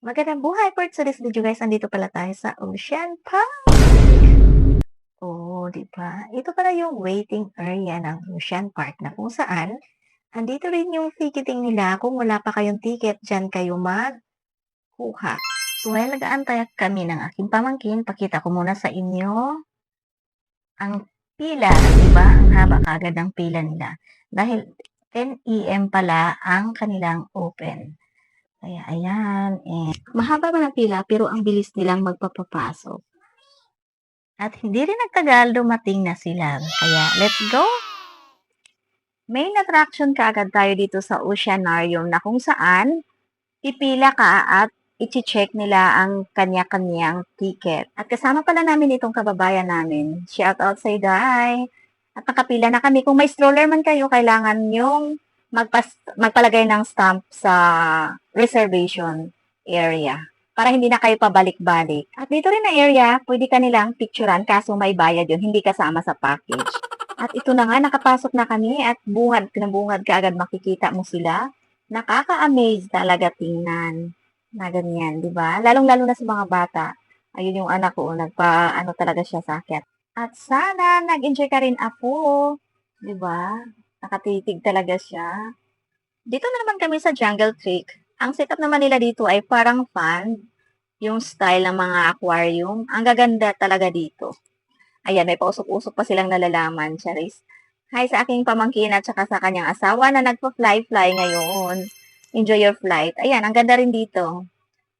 Magandang buhay for today's video guys, andito pala tayo sa Ocean Park. Oh, 'di ba? Ito pala yung waiting area ng Ocean Park na kung saan andito rin yung ticketing nila. Kung wala pa kayong ticket, diyan kayo magkuha. So ngayon nag-aantay kami ng aking pamangkin. Pakita ko muna sa inyo ang pila, 'di ba? Ang haba kaagad ng pila nila. Dahil 10 AM pala ang kanilang open. Kaya ayan, mahaba man ang pila pero ang bilis nilang magpapapasok. At hindi rin nagtagal, dumating na sila. Kaya let's go! Main attraction kaagad tayo dito sa Oceanarium na kung saan pipila ka at ichi-check nila ang kanya-kanyang ticket. At kasama pala namin itong kababayan namin. Shout out sa Day! At nakapila na kami. Kung may stroller man kayo, kailangan yung magpalagay ng stamp sa reservation area para hindi na kayo pabalik-balik. At dito rin na area, pwede ka nilang picturean kaso may bayad yun, hindi kasama sa package. At ito na nga, nakapasok na kami at pinabungad ka agad makikita mo sila. Nakaka-amaze talaga tingnan na ganyan, di ba? Lalong-lalo na sa mga bata. Ayun yung anak ko, ano talaga siya sa akin. At sana nag-enjoy ka rin ako, di ba? Nakatitig talaga siya. Dito na naman kami sa Jungle Creek. Ang setup naman nila dito ay parang fan, yung style ng mga aquarium. Ang gaganda talaga dito. Ayan, may pausok-usok pa silang nalalaman, Charis. Hi sa aking pamangkin at saka sa kanyang asawa na nagpa-fly-fly ngayon. Enjoy your flight. Ayan, ang ganda rin dito.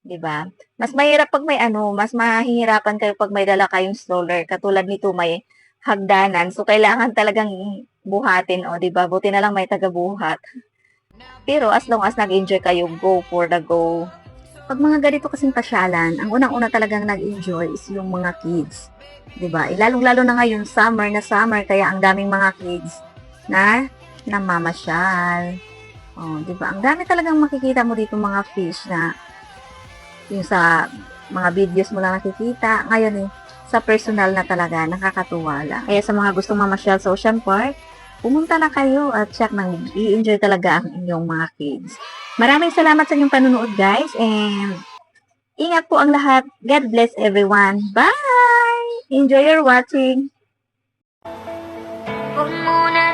'Di ba? Mas mahirap pag may mas mahihirapan kayo pag may dala kayong stroller. Katulad nito may hagdanan. So, kailangan talagang buhatin, o 'di ba? Buti na lang may taga-buhat. Pero as long as nag-enjoy kayo, go for the go. Pag mga ganito kasing pasyalan, ang unang-una talagang nag-enjoy is yung mga kids. 'Di ba? Lalong-lalo na ngayon, summer na summer, kaya ang daming mga kids na namamasyal. Oh, 'di ba? Ang dami talagang makikita mo dito mga fish na yung sa mga videos mo lang nakikita. Ngayon sa personal na talaga, nakakatuwa lang. Kaya sa mga gustong mamasyal sa Ocean Park, pumunta na kayo at check nang i-enjoy talaga ang inyong mga kids. Maraming salamat sa inyong panunood guys and ingat po ang lahat. God bless everyone. Bye! Enjoy your watching. Huwag muna